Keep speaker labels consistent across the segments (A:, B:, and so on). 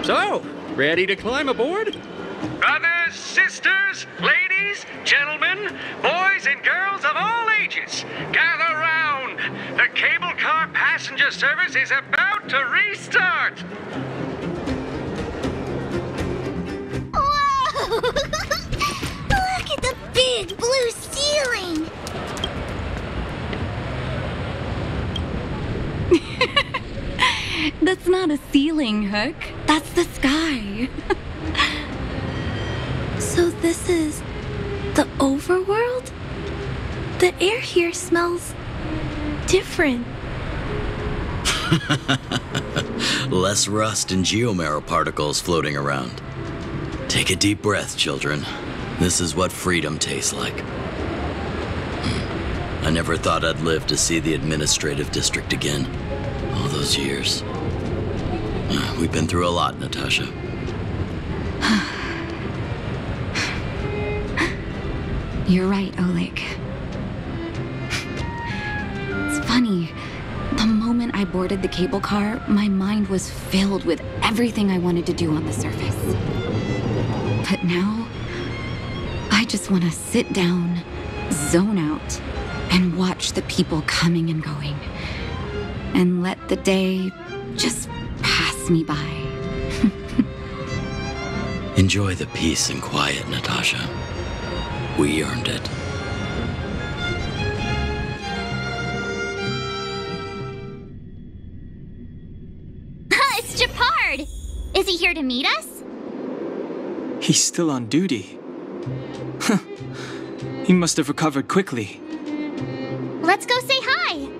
A: So, ready to climb aboard?
B: Brothers, sisters, ladies, gentlemen, boys and girls of all ages, gather round. The cable car passenger service is about to restart.
C: Whoa! Look at the big blue ceiling!
D: That's not a ceiling, Hook. That's the sky.
C: So this is the overworld? The air here smells different.
E: Less rust and geomarrow particles floating around. Take a deep breath, children. This is what freedom tastes like. I never thought I'd live to see the administrative district again. All those years. We've been through a lot, Natasha.
D: You're right, Oleg. It's funny. The moment I boarded the cable car, my mind was filled with everything I wanted to do on the surface. But now, I just want to sit down, zone out, and watch the people coming and going. And let the day just pass me by.
E: Enjoy the peace and quiet, Natasha. We earned it.
C: It's Gepard! Is he here to meet us?
F: He's still on duty. He must have recovered quickly.
C: Let's go say hi!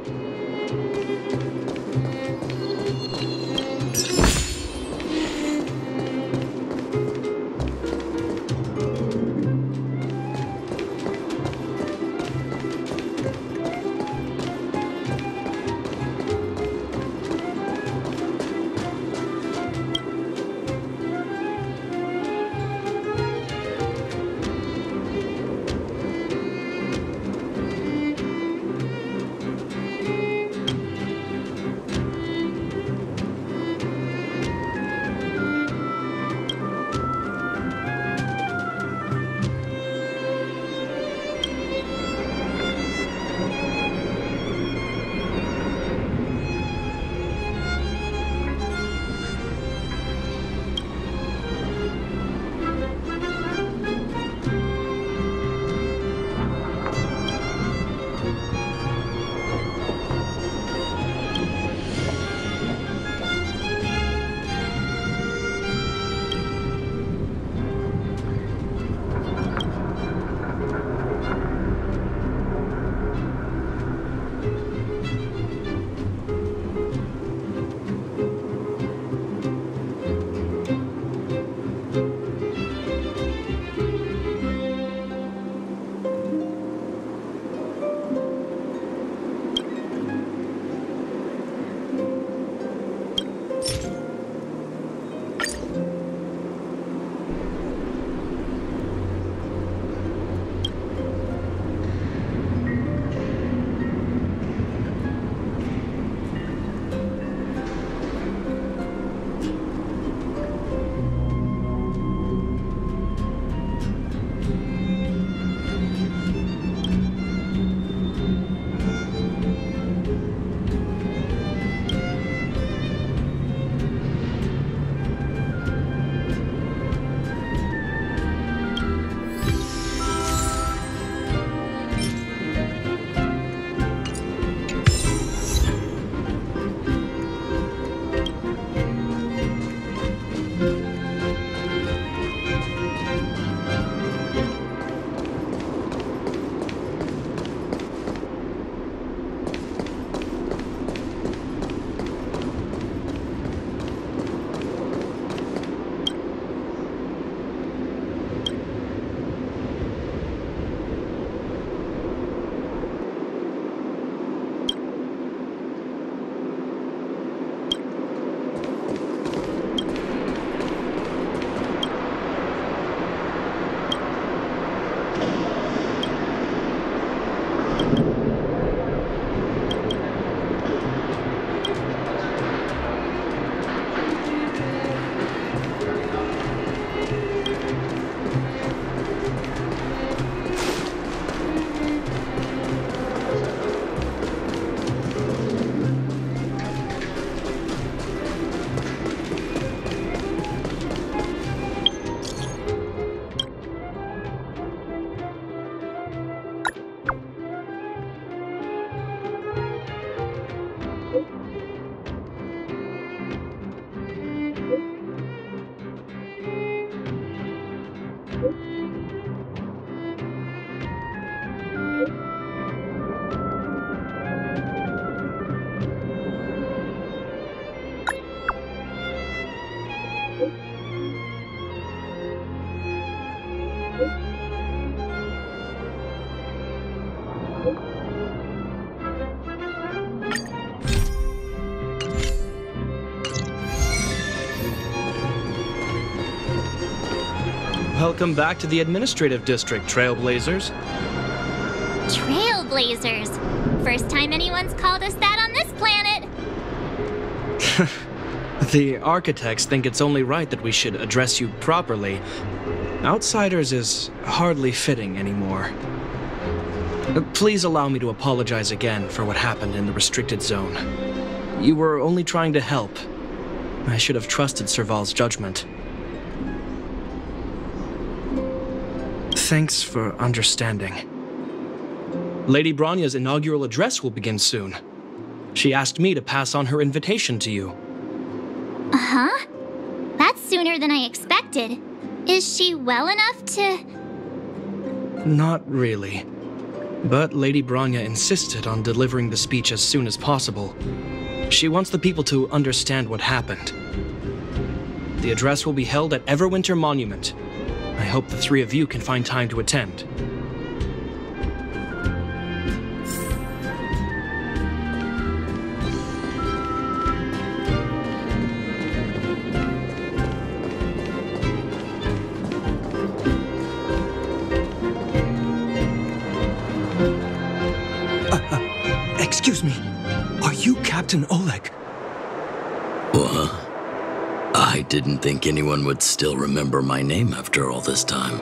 G: Welcome back to the Administrative District, Trailblazers.
C: Trailblazers. First time anyone's called us that on this planet.
G: The architects think it's only right that we should address you properly. Outsiders is hardly fitting anymore. Please allow me to apologize again for what happened in the restricted zone. You were only trying to help. I should have trusted Serval's judgment. Thanks for understanding. Lady Bronya's inaugural address will begin soon. She asked me to pass on her invitation to you.
C: Uh-huh. That's sooner than I expected. Is she well enough to...
G: Not really. But Lady Bronya insisted on delivering the speech as soon as possible. She wants the people to understand what happened. The address will be held at Everwinter Monument. I hope the three of you can find time to attend.
F: Excuse me. Are you Captain Oleg?
E: What? I didn't think anyone would still remember my name after all this time.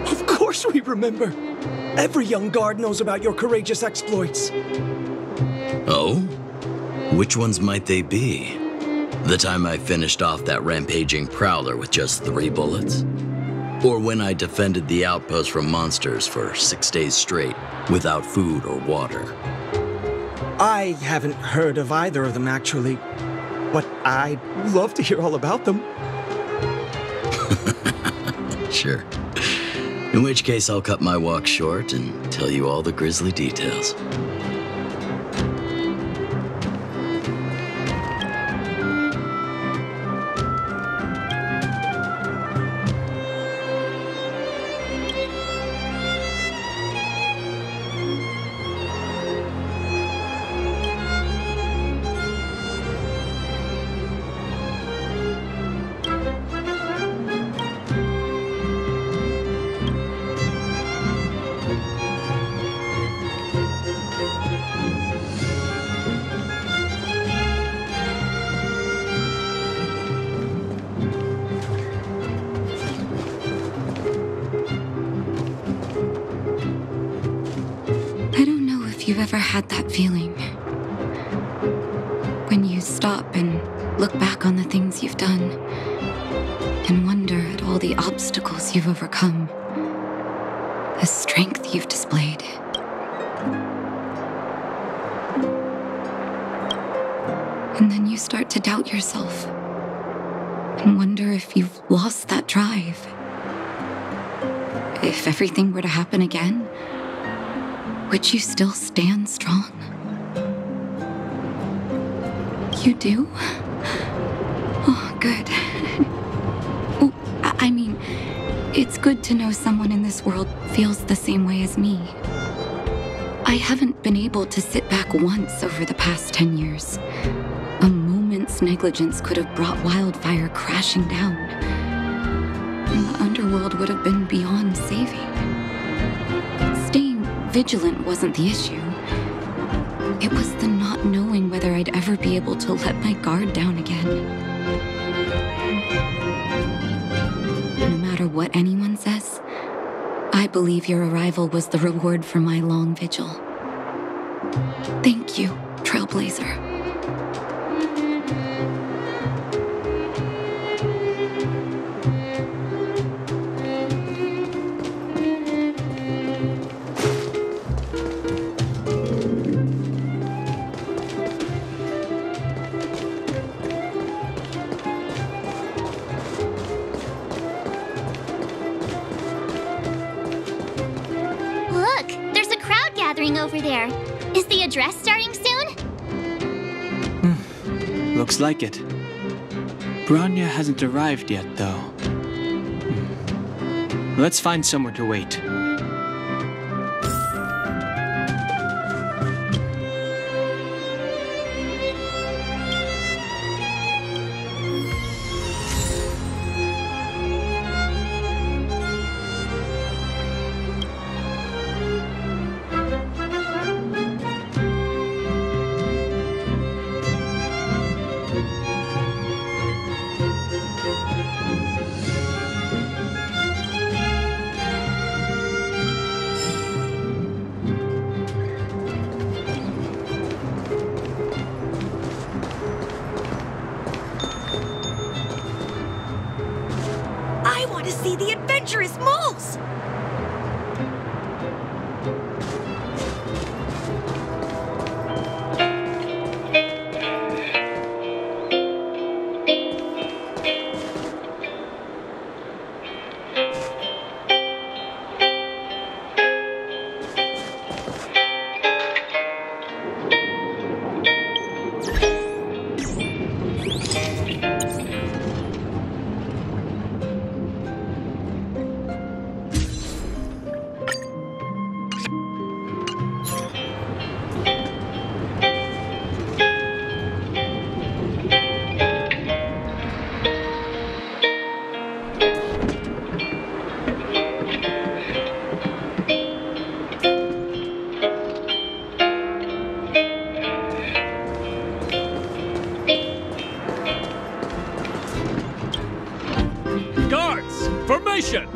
F: Of course we remember. Every young guard knows about your courageous exploits.
E: Oh? Which ones might they be? The time I finished off that rampaging prowler with just 3 bullets? Or when I defended the outpost from monsters for 6 days straight, without food or water?
F: I haven't heard of either of them, actually. But I'd love to hear all about them.
E: Sure. In which case, I'll cut my walk short and tell you all the grisly details.
D: You've ever had that feeling when you stop and look back on the things you've done and wonder at all the obstacles you've overcome, the strength you've displayed. And then you start to doubt yourself and wonder if you've lost that drive. If everything were to happen again, would you still stand strong? You do? Oh, good. Oh, I mean, it's good to know someone in this world feels the same way as me. I haven't been able to sit back once over the past 10 years. A moment's negligence could have brought wildfire crashing down, and the underworld would have been beyond saving. Vigilant wasn't the issue. It was the not knowing whether I'd ever be able to let my guard down again. No matter what anyone says, I believe your arrival was the reward for my long vigil. Thank you, Trailblazer.
C: Over there. Is the address starting soon?
F: Looks like it.
H: Bronya hasn't arrived yet, though. Let's find somewhere to wait.
I: I want to see the adventurous moles!
A: Guards, formation!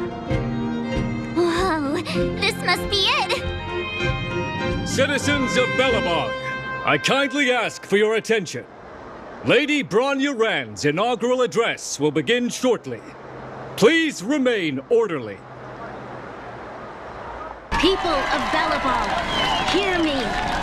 C: Whoa, this must be it!
A: Citizens of Belobog, I kindly ask for your attention. Lady Bronya Rand's inaugural address will begin shortly. Please remain orderly.
I: People of Belobog, hear me!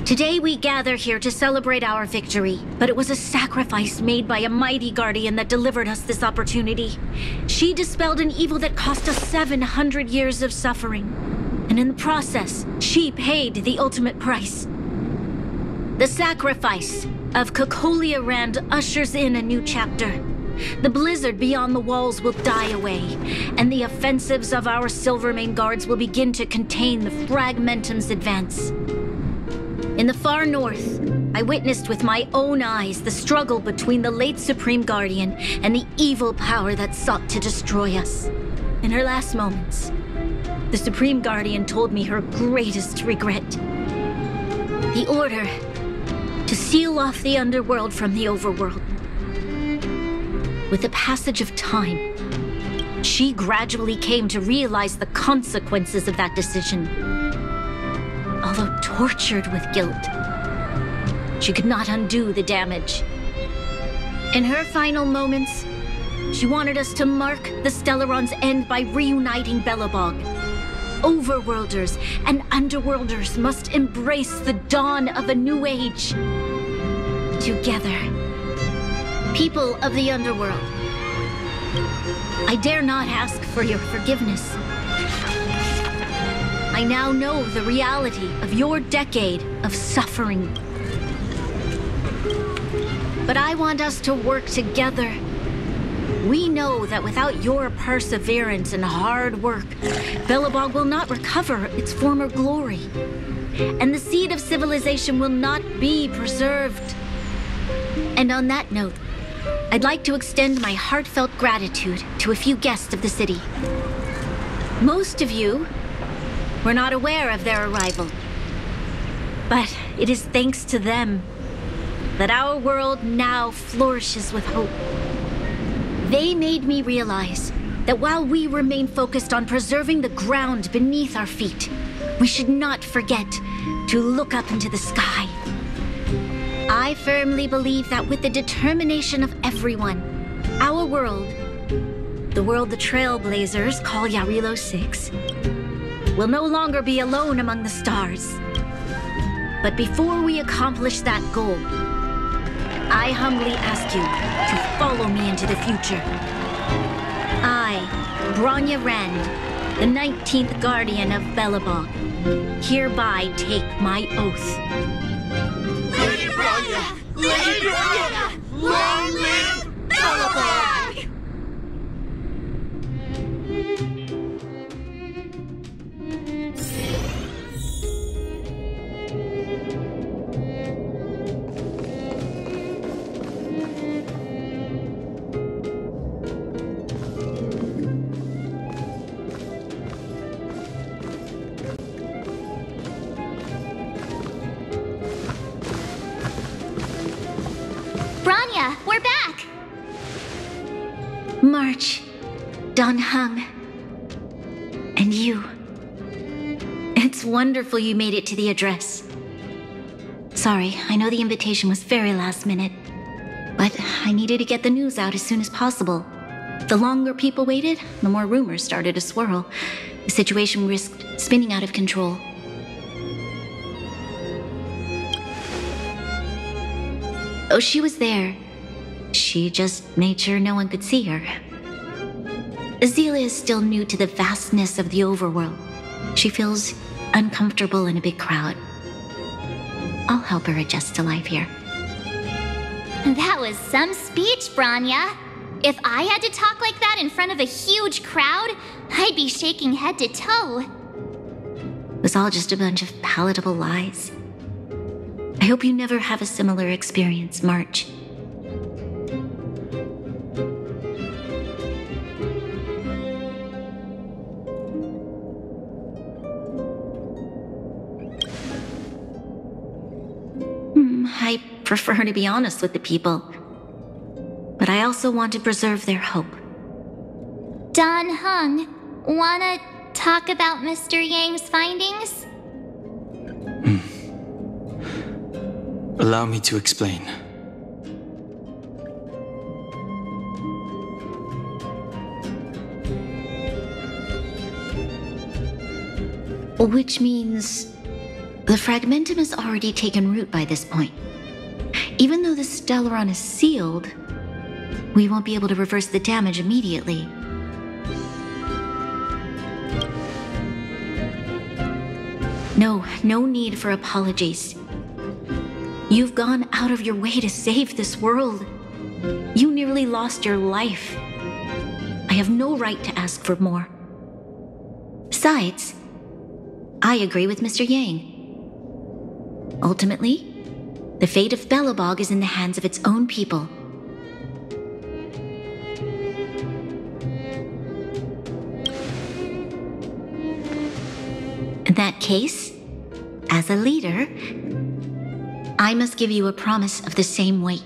I: Today we gather here to celebrate our victory, but it was a sacrifice made by a mighty guardian that delivered us this opportunity. She dispelled an evil that cost us 700 years of suffering, and in the process, she paid the ultimate price. The sacrifice of Cocolia Rand ushers in a new chapter. The blizzard beyond the walls will die away, and the offensives of our Silvermane guards will begin to contain the Fragmentum's advance. In the far north, I witnessed with my own eyes the struggle between the late Supreme Guardian and the evil power that sought to destroy us. In her last moments, the Supreme Guardian told me her greatest regret. The order to seal off the underworld from the overworld. With the passage of time, she gradually came to realize the consequences of that decision. Although tortured with guilt, she could not undo the damage. In her final moments, she wanted us to mark the Stellaron's end by reuniting Belobog. Overworlders and underworlders must embrace the dawn of a new age. Together. People of the underworld, I dare not ask for your forgiveness. I now know the reality of your decade of suffering. But I want us to work together. We know that without your perseverance and hard work, Belobog will not recover its former glory. And the seed of civilization will not be preserved. And on that note, I'd like to extend my heartfelt gratitude to a few guests of the city. Most of you were not aware of their arrival. But it is thanks to them that our world now flourishes with hope. They made me realize that while we remain focused on preserving the ground beneath our feet, we should not forget to look up into the sky. I firmly believe that with the determination of everyone, our world, the world the Trailblazers call Yarilo 6, will no longer be alone among the stars. But before we accomplish that goal, I humbly ask you to follow me into the future. I, Bronya Rand, the 19th Guardian of Belobog, hereby take my oath.
J: Lady Bronya! Long live Belobog!
C: Bronya, we're back!
I: March, Dan Heng, and you. It's wonderful you made it to the address. Sorry, I know the invitation was very last minute, but I needed to get the news out as soon as possible. The longer people waited, the more rumors started to swirl. The situation risked spinning out of control. Oh, she was there. She just made sure no one could see her. Azila is still new to the vastness of the overworld. She feels uncomfortable in a big crowd. I'll help her adjust to life here.
C: That was some speech, Bronya. If I had to talk like that in front of a huge crowd, I'd be shaking head to toe.
I: It was all just a bunch of palatable lies. I hope you never have a similar experience, March. I prefer to be honest with the people, but I also want to preserve their hope.
C: Dan Heng, wanna talk about Mr. Yang's findings?
H: Allow me to explain.
I: Which means the Fragmentum has already taken root by this point. Even though the Stellaron is sealed, we won't be able to reverse the damage immediately. No need for apologies. You've gone out of your way to save this world. You nearly lost your life. I have no right to ask for more. Besides, I agree with Mr. Yang. Ultimately, the fate of Belobog is in the hands of its own people. In that case, as a leader, I must give you a promise of the same weight.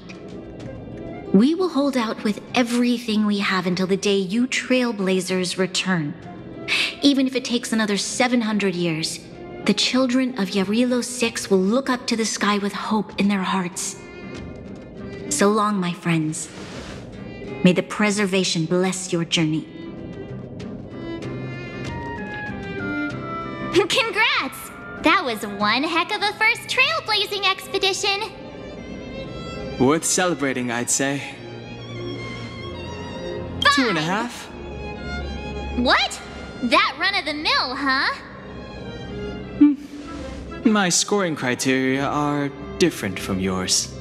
I: We will hold out with everything we have until the day you Trailblazers return. Even if it takes another 700 years, the children of Yarilo 6 will look up to the sky with hope in their hearts. So long, my friends. May the preservation bless your journey.
C: Congrats! That was one heck of a first trailblazing expedition.
H: Worth celebrating, I'd say. 2.5?
C: What? That run-of-the-mill, huh?
H: My scoring criteria are different from yours.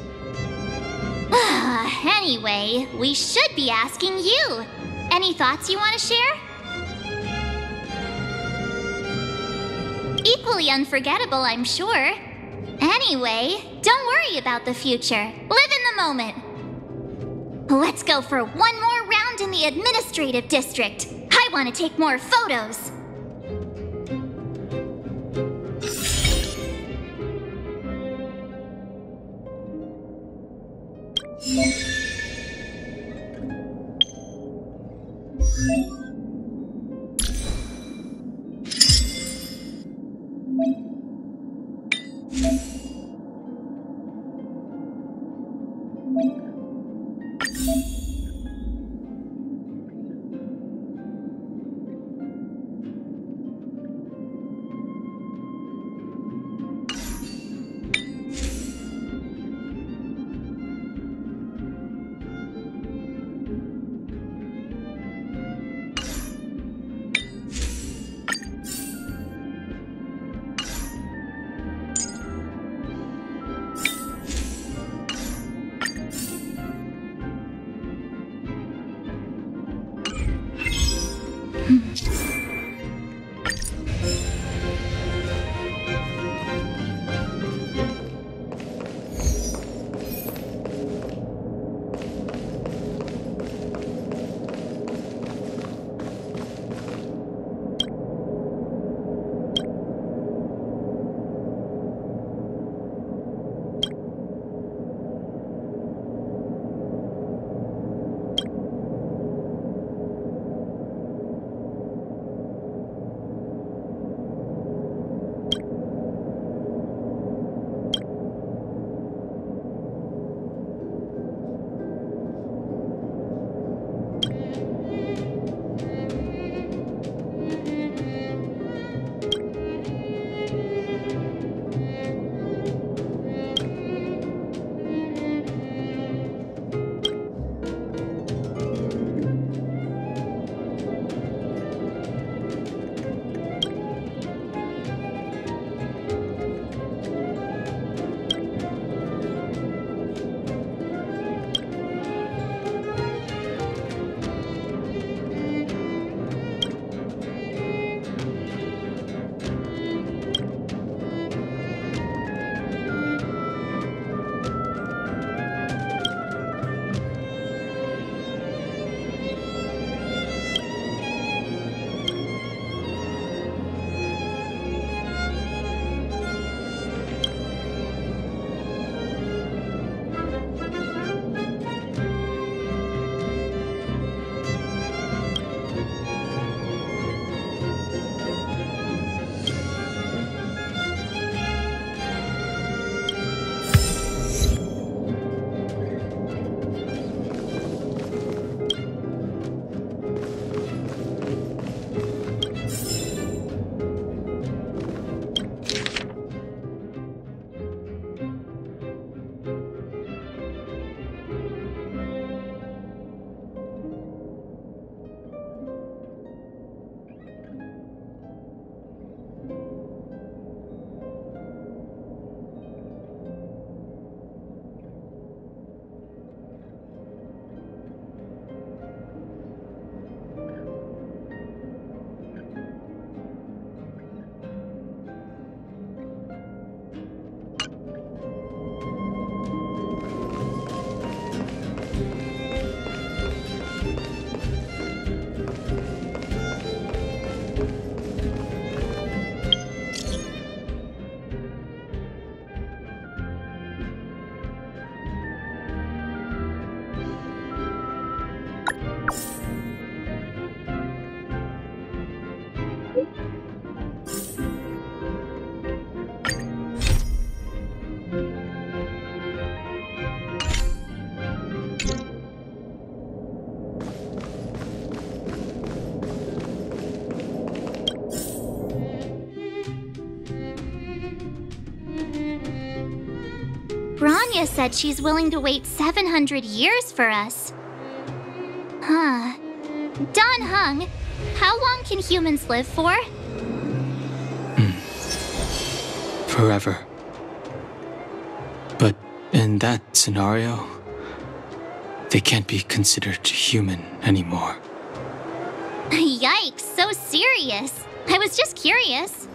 C: Anyway, we should be asking you. Any thoughts you want to share? Equally unforgettable, I'm sure. Anyway, don't worry about the future. Live in the moment. Let's go for one more round in the administrative district. I want to take more photos. Bronya said she's willing to wait 700 years for us. Huh. Dan Heng, how long can humans live for?
H: Forever. But in that scenario, they can't be considered human anymore.
C: Yikes, so serious. I was just curious.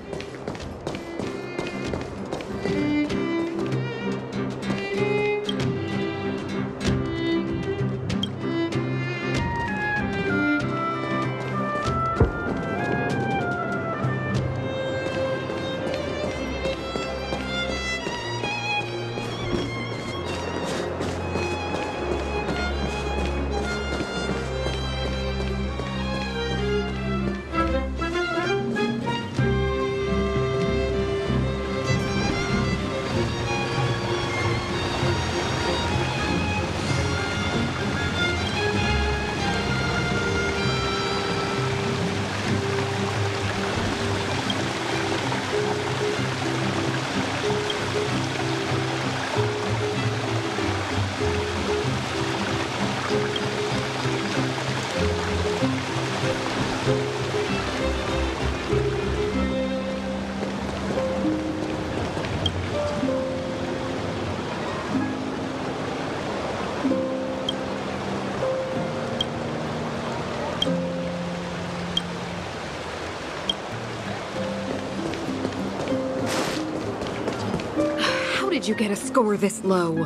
D: How did you get a score this low?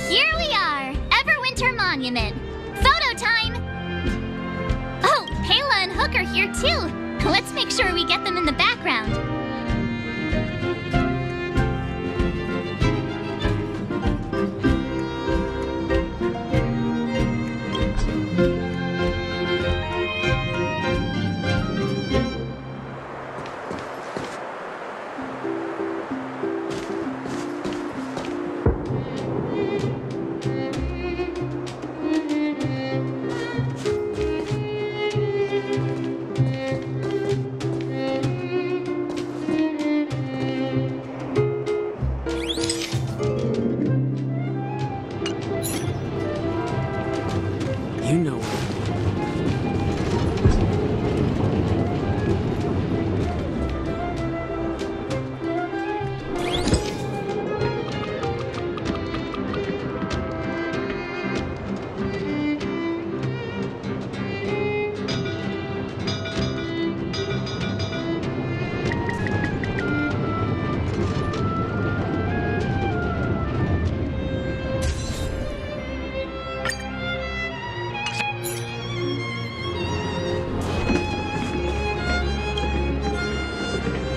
C: Here we are, Everwinter Monument. Photo time! Oh, Pela and Hook are here too. Let's make sure we get them in the background.
G: You know it.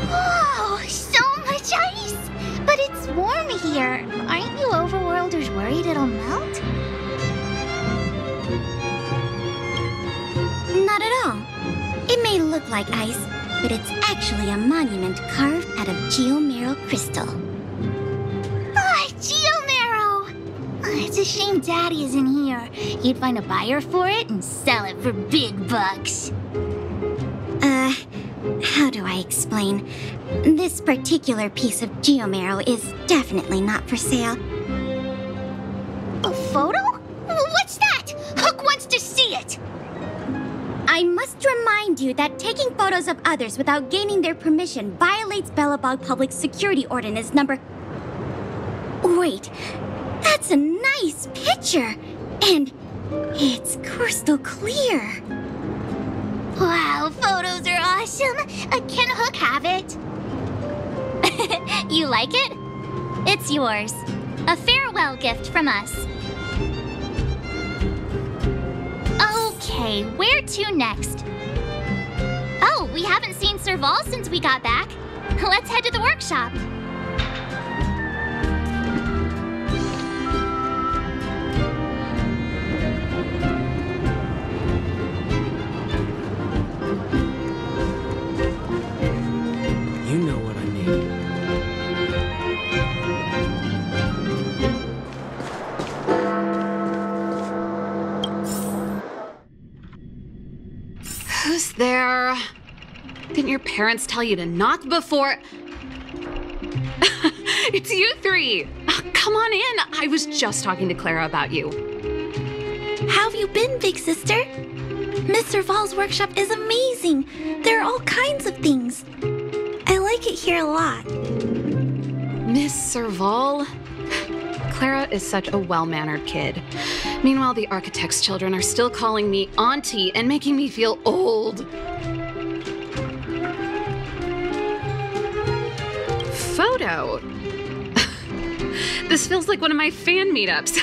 C: Whoa, so much ice! But it's warm here. Aren't you overworlders worried it'll melt?
K: Not at all. It may look like ice, but it's actually a monument carved out of geomerald crystal.
C: Ah, Geomarrow! It's a shame Daddy isn't here. He'd find a buyer for it and sell it for big bucks.
K: How do I explain? This particular piece of geomerald is definitely not for sale.
C: A photo? What's that? Hook wants to see it!
K: I must remind you that taking photos of others without gaining their permission violates Belobog Public Security Ordinance number... Wait, that's a nice picture! And it's crystal clear.
C: Wow, photos are awesome! Can Hook have it? You like it? It's yours. A farewell gift from us. Okay, where to next? Oh, we haven't seen Serval since we got back. Let's head to the workshop.
G: You know what I mean.
D: your parents tell you to knock before... It's you three! Oh, come on in! I was just talking to Clara about you.
K: How have you been, big sister? Mr. Val's workshop is amazing. There are all kinds of things. I like it here a lot.
D: Miss Serval? Clara is such a well-mannered kid. Meanwhile, the architect's children are still calling me auntie and making me feel old. Photo? This feels like one of my fan meetups.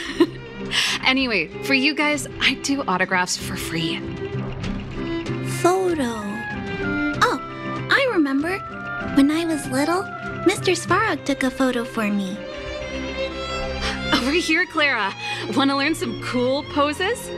D: Anyway, for you guys, I do autographs for free.
K: Photo. Oh, I remember. When I was little, Mr. Svarog took a photo for me.
D: Over here, Clara. Want to learn some cool poses?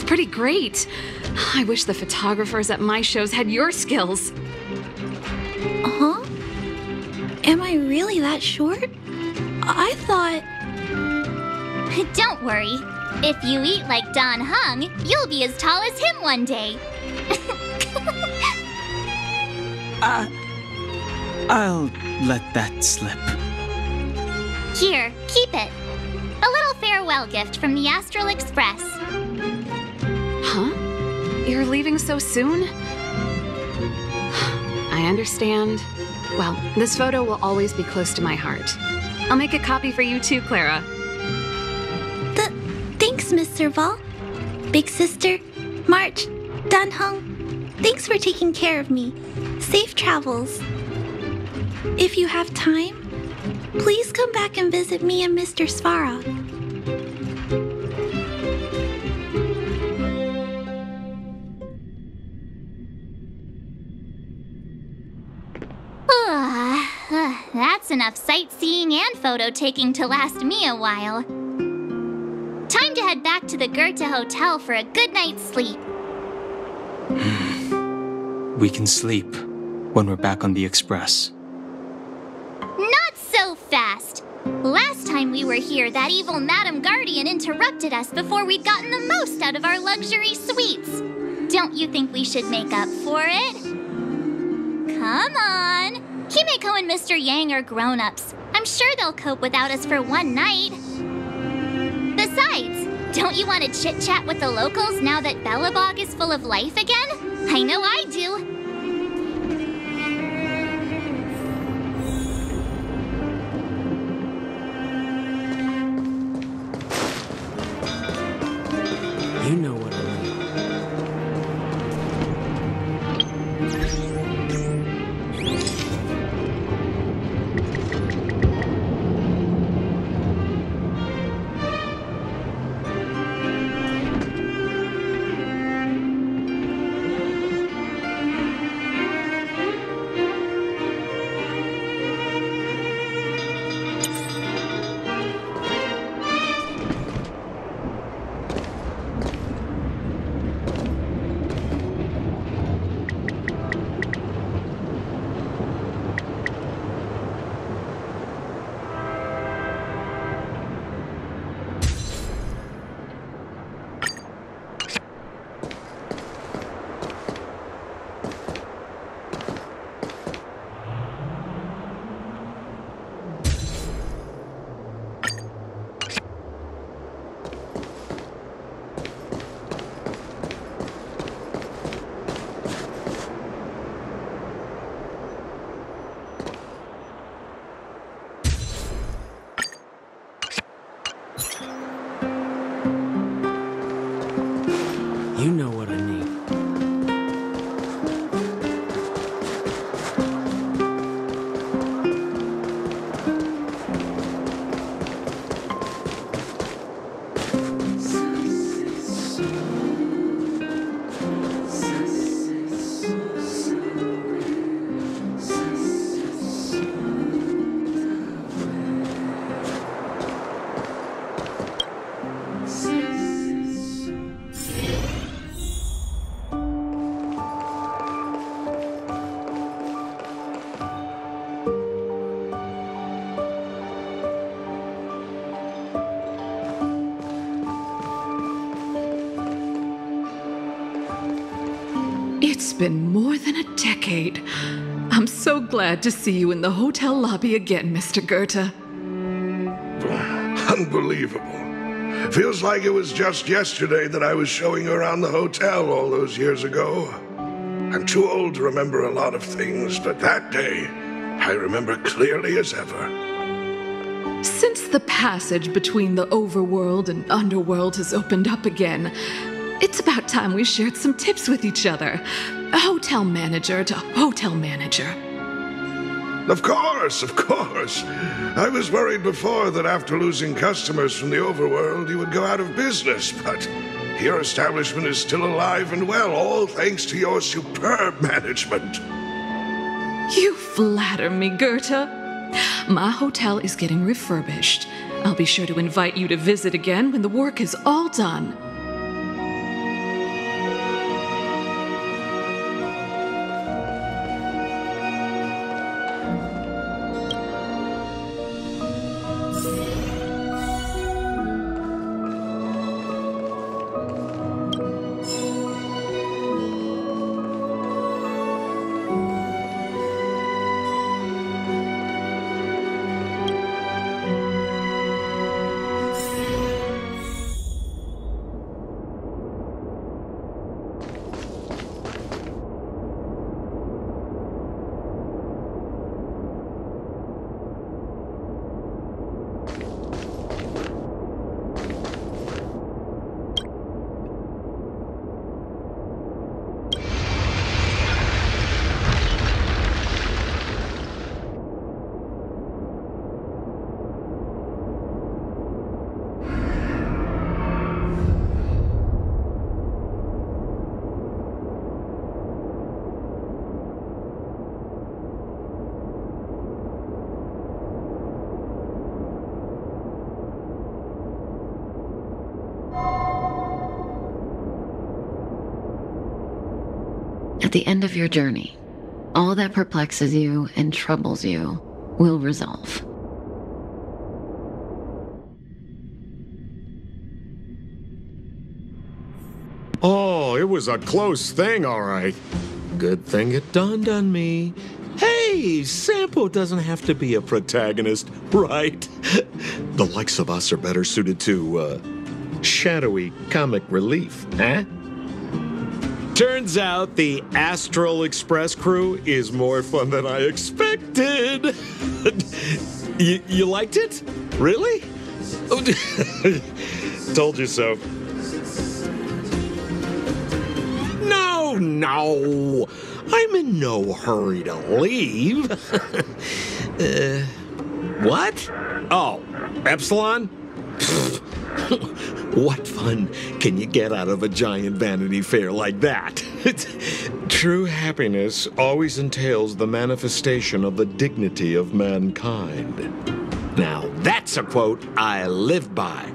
D: Pretty great. I wish the photographers at my shows had your skills.
K: Huh? Am I really that short? I thought...
C: Don't worry. If you eat like Dan Heng, you'll be as tall as him one day.
H: I'll let that slip.
C: Here, keep it. A little farewell gift from the Astral Express.
D: Huh? You're leaving so soon? I understand. Well, this photo will always be close to my heart. I'll make a copy for you too, Clara.
K: Thanks, Mr. Val. Big sister, March, Dan Heng, thanks for taking care of me. Safe travels. If you have time, please come back and visit me and Mr. Svarog.
C: That's enough sightseeing and photo taking to last me a while. Time to head back to the Goethe Hotel for a good night's sleep.
H: We can sleep when we're back on the Express.
C: Not so fast! Last time we were here, that evil Madam Guardian interrupted us before we'd gotten the most out of our luxury suites. Don't you think we should make up for it? Come on! Kimiko and Mr. Yang are grown-ups. I'm sure they'll cope without us for one night. Besides, don't you want to chit-chat with the locals now that Belobog is full of life again? I know I do.
F: You know what I mean. You know what I mean.
L: It's been more than a decade. I'm so glad to see you in the hotel lobby again, Mr. Goethe.
M: Unbelievable. Feels like it was just yesterday that I was showing you around the hotel all those years ago. I'm too old to remember a lot of things, but that day, I remember clearly as ever.
L: Since the passage between the overworld and underworld has opened up again, it's about time we shared some tips with each other. Hotel manager to hotel manager.
M: Of course, of course. I was worried before that after losing customers from the overworld, you would go out of business, but your establishment is still alive and well, all thanks to your superb management.
L: You flatter me, Goethe. My hotel is getting refurbished. I'll be sure to invite you to visit again when the work is all done.
N: At the end of your journey, all that perplexes you and troubles you will resolve.
O: Oh, it was a close thing, all right. Good thing it dawned on me. Hey, Sampo doesn't have to be a protagonist, right? The likes of us are better suited to, shadowy comic relief, huh? Turns out the Astral Express crew is more fun than I expected. You liked it? Really? Told you so. No, I'm in no hurry to leave. What? Oh, Epsilon? What fun can you get out of a giant Vanity Fair like that? True happiness always entails the manifestation of the dignity of mankind. Now, that's a quote I live by.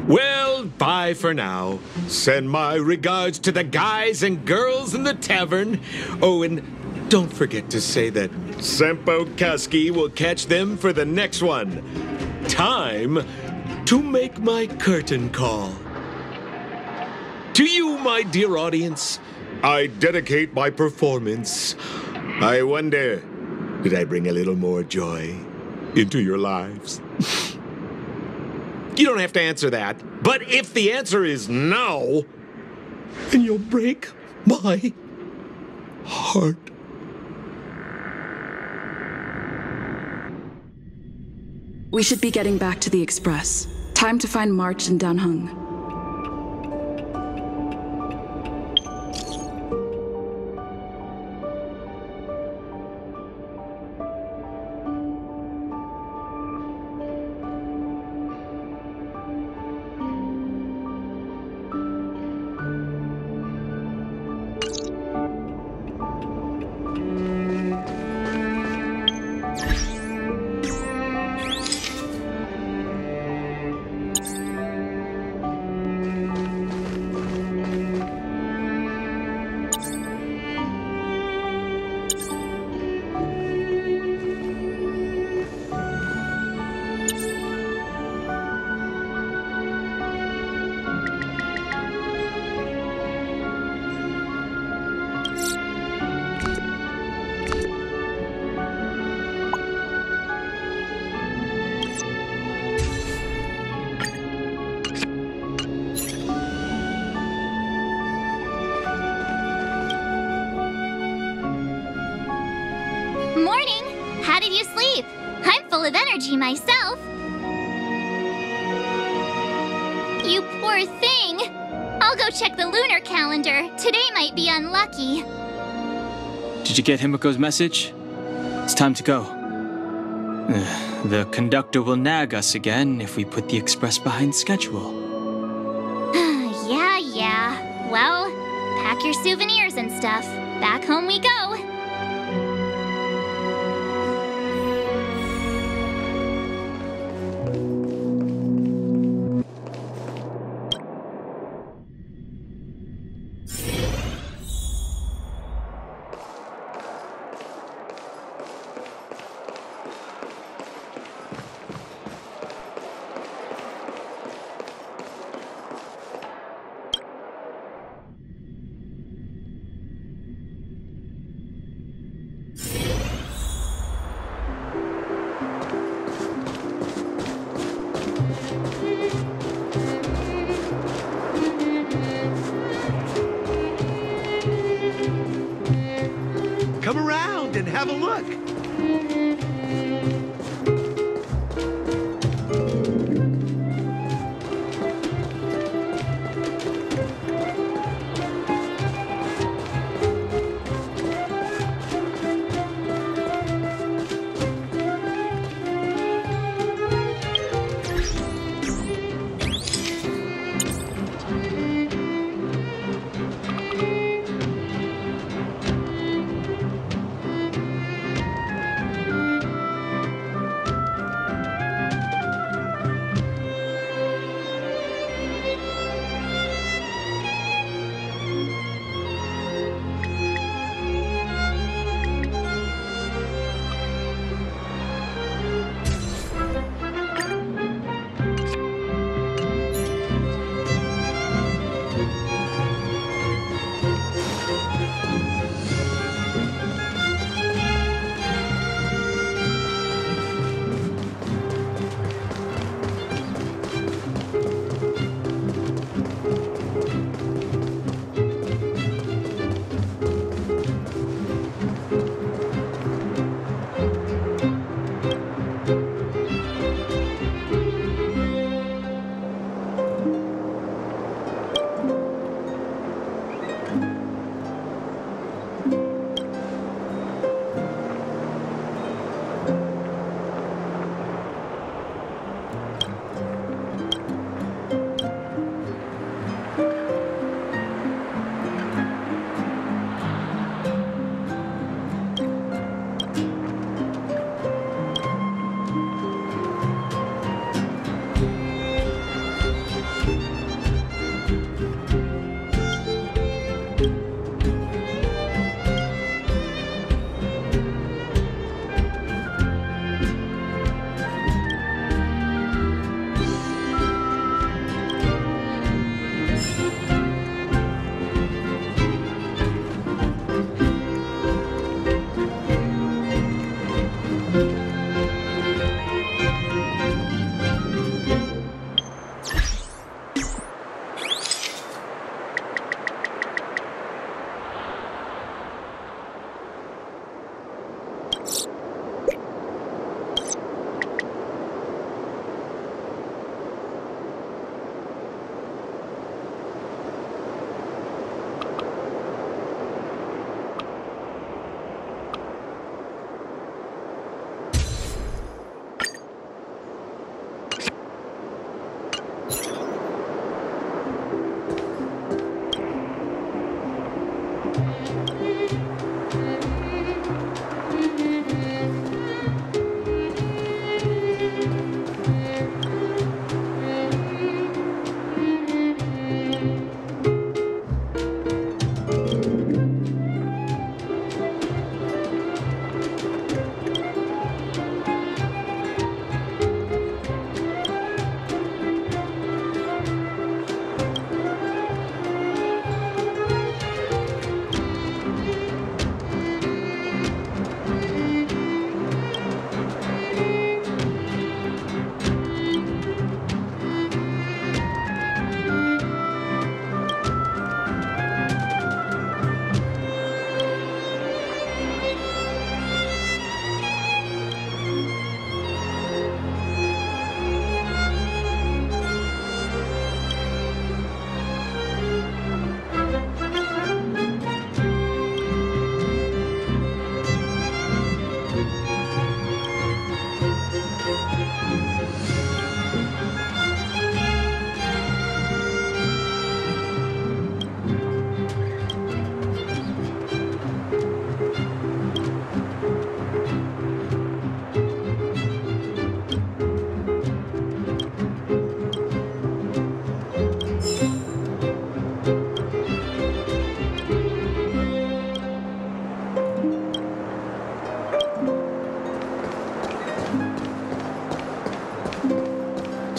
O: Well, bye for now. Send my regards to the guys and girls in the tavern. Oh, and don't forget to say that Sampo Kasky will catch them for the next one. Time to make my curtain call. To you, my dear audience, I dedicate my performance. I wonder, did I bring a little more joy into your lives? You don't have to answer that. But if the answer is no, then you'll break my heart.
P: We should be getting back to the Express. Time to find March and Danheng.
C: Morning! How did you sleep? I'm full of energy myself. You poor thing. I'll go check the lunar calendar. Today might be unlucky.
H: Did you get Himiko's message? It's time to go. The conductor will nag us again if we put the express behind schedule.
C: Yeah. Well, pack your souvenirs and stuff. Back home we go.
Q: Come around and have a look.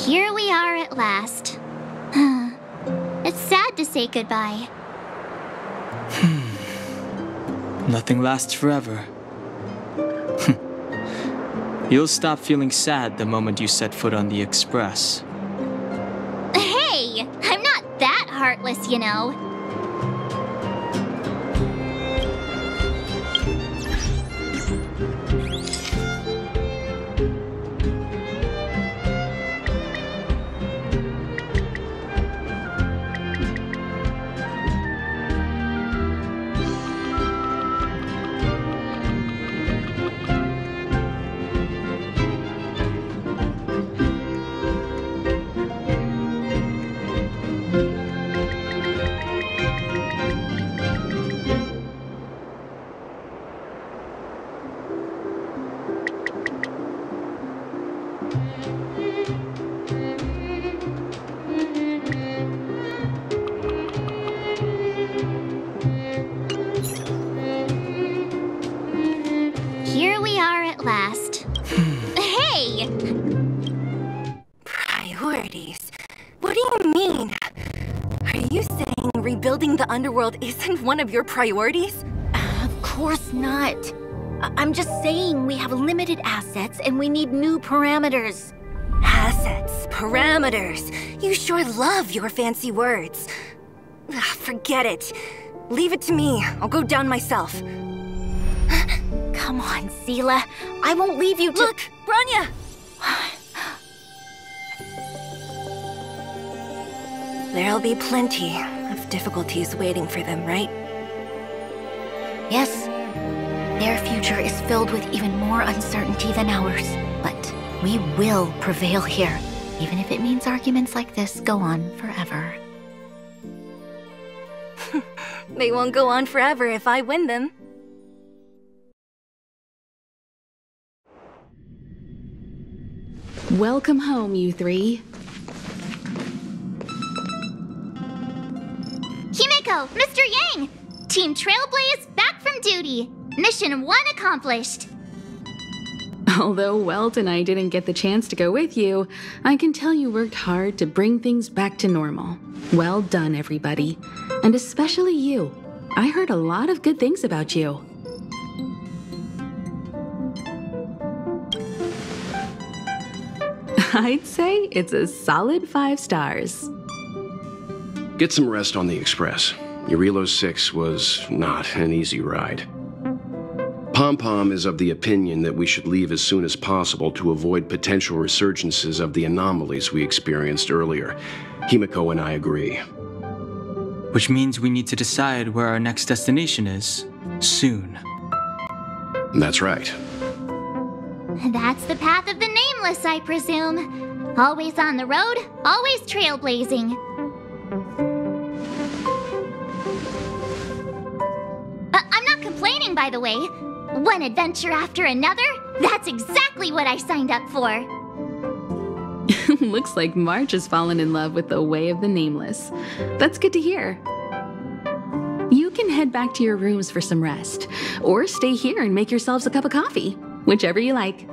C: Here we are at last. It's sad to say goodbye.
H: Nothing lasts forever. You'll stop feeling sad the moment you set foot on the Express.
C: Hey! I'm not that heartless, you know. Here we are at last. Hey!
R: Priorities? What do you mean? Are you saying rebuilding the underworld isn't one of your priorities?
I: Of course not. I'm just saying we have limited assets and we need new parameters.
R: Assets, parameters. You sure love your fancy words. Forget it. Leave it to me. I'll go down myself.
I: Come on, Seele. I won't leave you to—
R: Look, Bronya! There'll be plenty of difficulties waiting for them, right?
I: Yes. Their future is filled with even more uncertainty than ours. But we will prevail here, even if it means arguments like this go on forever.
R: They won't go on forever if I win them.
P: Welcome home, you three.
C: Himeko, Mr. Yang! Team Trailblaze back from duty. Mission 1 accomplished.
P: Although Welt and I didn't get the chance to go with you, I can tell you worked hard to bring things back to normal. Well done, everybody. And especially you. I heard a lot of good things about you. I'd say it's a solid 5 stars.
S: Get some rest on the Express. Eurilo 6 was not an easy ride. Pom-Pom is of the opinion that we should leave as soon as possible to avoid potential resurgences of the anomalies we experienced earlier. Himeko and I agree.
H: Which means we need to decide where our next destination is, soon.
S: That's right.
C: That's the path of the Nameless, I presume. Always on the road, always trailblazing. I'm not complaining, by the way. One adventure after another, that's exactly what I signed up for.
P: Looks like March has fallen in love with the way of the Nameless. That's good to hear. You can head back to your rooms for some rest, or stay here and make yourselves a cup of coffee, whichever you like.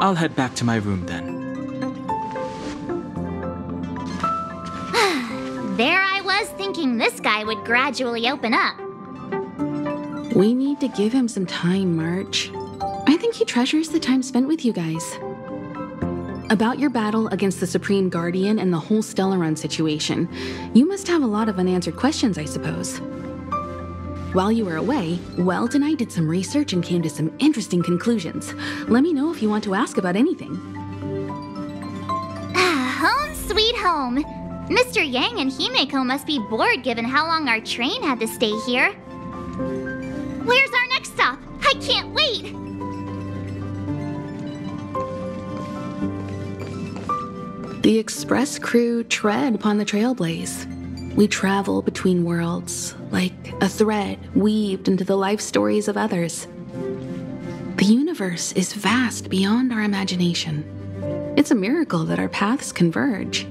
H: I'll head back to my room then.
C: There I was thinking this guy would gradually open up.
P: We need to give him some time, March. I think he treasures the time spent with you guys. About your battle against the Supreme Guardian and the whole Stellaron situation, you must have a lot of unanswered questions, I suppose. While you were away, Welt and I did some research and came to some interesting conclusions. Let me know if you want to ask about anything.
C: Home sweet home. Mr. Yang and Himeko must be bored given how long our train had to stay here. Where's our next stop? I can't wait!
P: The Express crew tread upon the Trailblaze. We travel between worlds, like a thread weaved into the life stories of others. The universe is vast beyond our imagination. It's a miracle that our paths converge.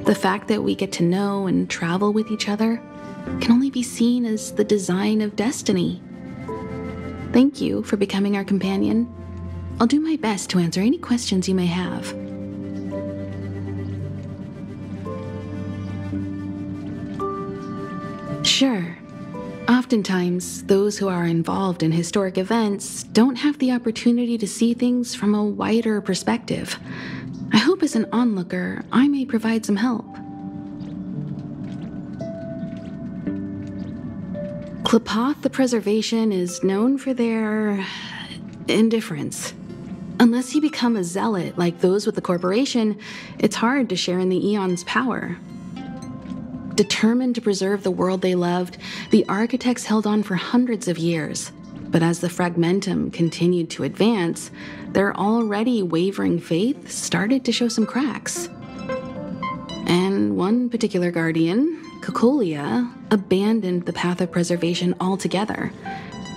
P: The fact that we get to know and travel with each other can only be seen as the design of destiny. Thank you for becoming our companion. I'll do my best to answer any questions you may have. Sure. Oftentimes, those who are involved in historic events don't have the opportunity to see things from a wider perspective. I hope as an onlooker, I may provide some help. Qlipoth the Preservation is known for their indifference. Unless you become a zealot like those with the corporation, it's hard to share in the Aeon's power. Determined to preserve the world they loved, the architects held on for hundreds of years. But as the Fragmentum continued to advance, their already wavering faith started to show some cracks. And one particular guardian, Cocolia, abandoned the path of preservation altogether.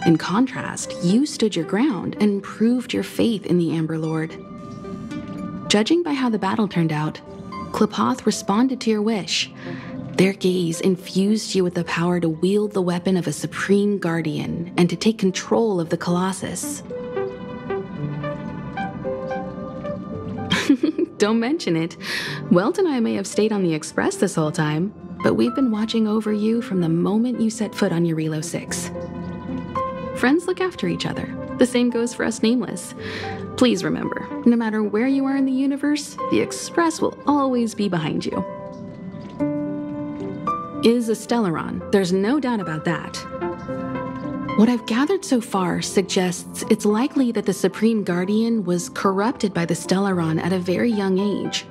P: In contrast, you stood your ground and proved your faith in the Amber Lord. Judging by how the battle turned out, Qlipoth responded to your wish. Their gaze infused you with the power to wield the weapon of a supreme guardian and to take control of the Colossus. Don't mention it. Welt and I may have stayed on the Express this whole time, but we've been watching over you from the moment you set foot on Jarilo 6. Friends look after each other. The same goes for us Nameless. Please remember, no matter where you are in the universe, the Express will always be behind you. Is a Stellaron, there's no doubt about that. What I've gathered so far suggests it's likely that the Supreme Guardian was corrupted by the Stellaron at a very young age.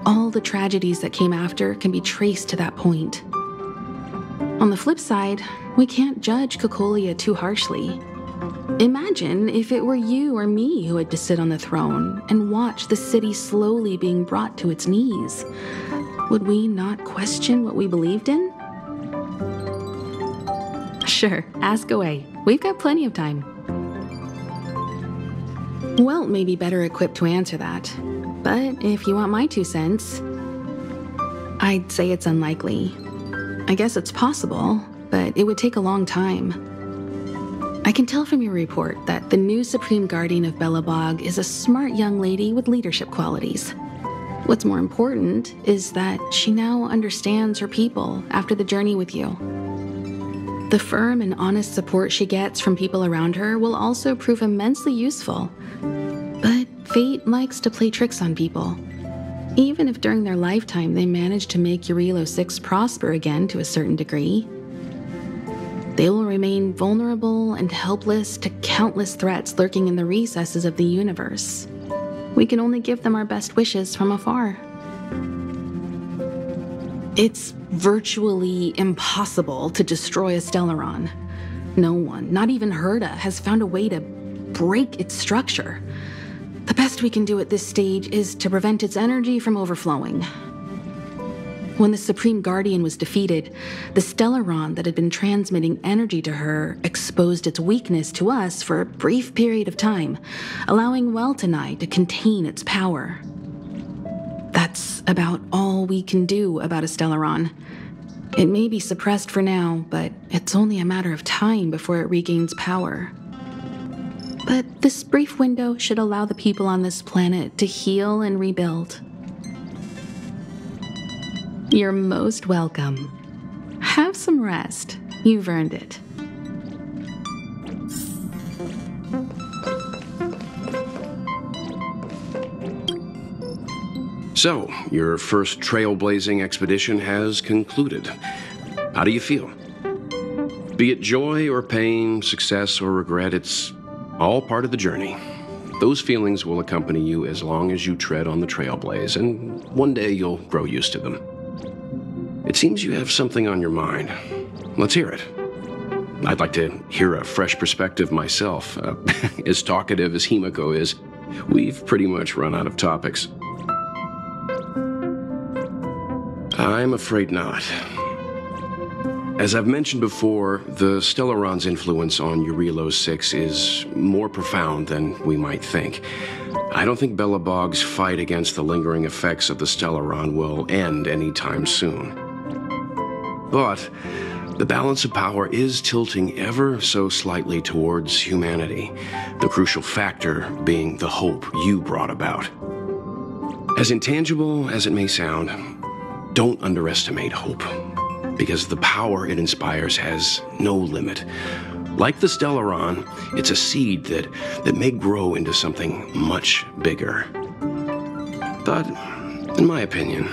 P: All the tragedies that came after can be traced to that point. On the flip side, we can't judge Cocolia too harshly. Imagine if it were you or me who had to sit on the throne and watch the city slowly being brought to its knees. Would we not question what we believed in? Sure, ask away. We've got plenty of time. Welt may be better equipped to answer that, but if you want my 2 cents, I'd say it's unlikely. I guess it's possible, but it would take a long time. I can tell from your report that the new Supreme Guardian of Belobog is a smart young lady with leadership qualities. What's more important is that she now understands her people after the journey with you. The firm and honest support she gets from people around her will also prove immensely useful. But fate likes to play tricks on people. Even if during their lifetime they manage to make Jarilo 6 prosper again to a certain degree, they will remain vulnerable and helpless to countless threats lurking in the recesses of the universe. We can only give them our best wishes from afar. It's virtually impossible to destroy a Stellaron. No one, not even Herta, has found a way to break its structure. The best we can do at this stage is to prevent its energy from overflowing. When the Supreme Guardian was defeated, the Stellaron that had been transmitting energy to her exposed its weakness to us for a brief period of time, allowing Welt and I to contain its power. That's about all we can do about a Stellaron. It may be suppressed for now, but it's only a matter of time before it regains power. But this brief window should allow the people on this planet to heal and rebuild. You're most welcome. Have some rest. You've earned it.
S: So, your first trailblazing expedition has concluded. How do you feel? Be it joy or pain, success or regret, it's all part of the journey. Those feelings will accompany you as long as you tread on the trailblaze, and one day you'll grow used to them. It seems you have something on your mind. Let's hear it. I'd like to hear a fresh perspective myself. As talkative as Himiko is, we've pretty much run out of topics. I'm afraid not. As I've mentioned before, the Stellaron's influence on Jarilo 6 is more profound than we might think. I don't think Belobog's fight against the lingering effects of the Stellaron will end anytime soon. But the balance of power is tilting ever so slightly towards humanity, the crucial factor being the hope you brought about. As intangible as it may sound, don't underestimate hope. because the power it inspires has no limit. Like the Stellaron, it's a seed that may grow into something much bigger. But, in my opinion,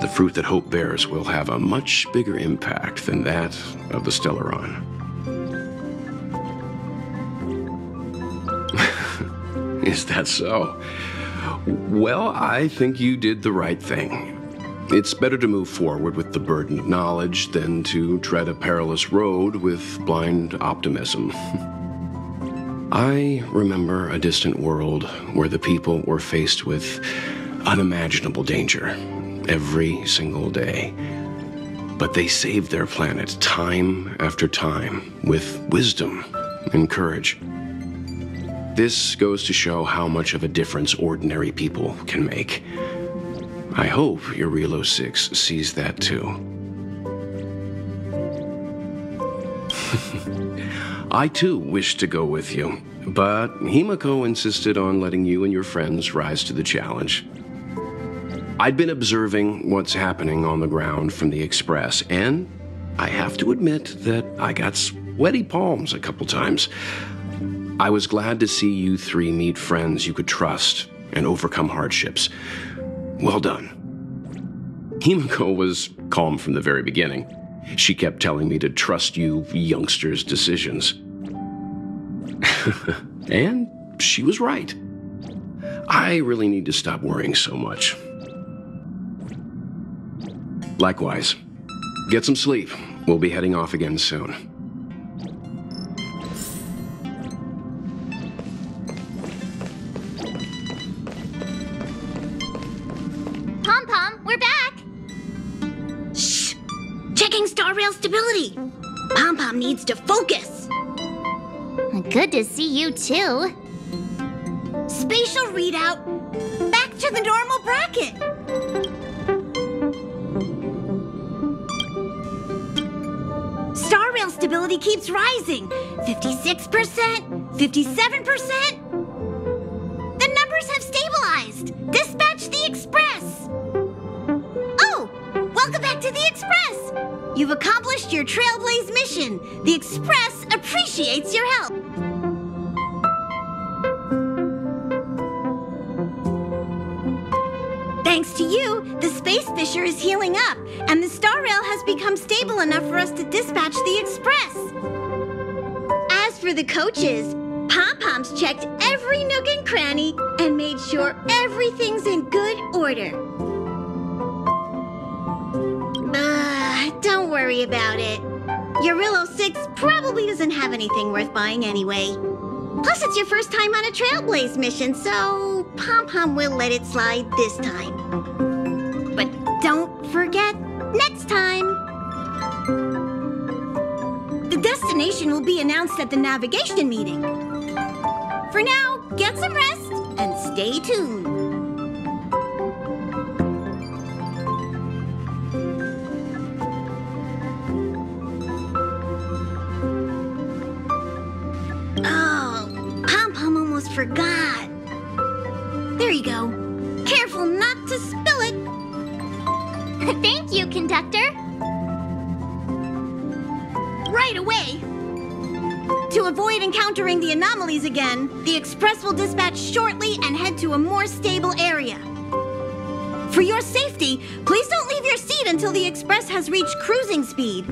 S: the fruit that Hope bears will have a much bigger impact than that of the Stellaron. Is that so? Well, I think you did the right thing. It's better to move forward with the burden of knowledge than to tread a perilous road with blind optimism. I remember a distant world where the people were faced with unimaginable danger every single day. But they saved their planet time after time with wisdom and courage. This goes to show how much of a difference ordinary people can make. I hope Eurilo 6 sees that too. I too wish to go with you, but Himiko insisted on letting you and your friends rise to the challenge. I'd been observing what's happening on the ground from the Express, and I have to admit that I got sweaty palms a couple times. I was glad to see you three meet friends you could trust and overcome hardships. Well done. Himiko was calm from the very beginning. She kept telling me to trust you youngsters' decisions. And she was right. I really need to stop worrying so much. Likewise. Get some sleep. We'll be heading off again soon.
C: Pom-Pom, we're back!
I: Shh! Checking star rail stability! Pom-Pom needs to focus!
C: Good to see you too.
I: Spatial readout! Back to the normal bracket! Star rail stability keeps rising. 56%, 57%. The numbers have stabilized. Dispatch the Express. Oh, welcome back to the Express. You've accomplished your Trailblaze mission. The Express appreciates your help. Thanks to you, the Space Fisher is healing up, and the Star Rail has become stable enough for us to dispatch the Express. As for the coaches, Pom-Pom's checked every nook and cranny and made sure everything's in good order. Don't worry about it. Eurilo 6 probably doesn't have anything worth buying anyway. Plus, it's your first time on a Trailblaze mission, so Pom-Pom will let it slide this time. But don't forget, next time! The destination will be announced at the navigation meeting. For now, get some rest and stay tuned. Forgot. There you go. Careful not to spill it.
C: Thank you, conductor.
I: Right away. To avoid encountering the anomalies again, the Express will dispatch shortly and head to a more stable area. For your safety, please don't leave your seat until the Express has reached cruising speed.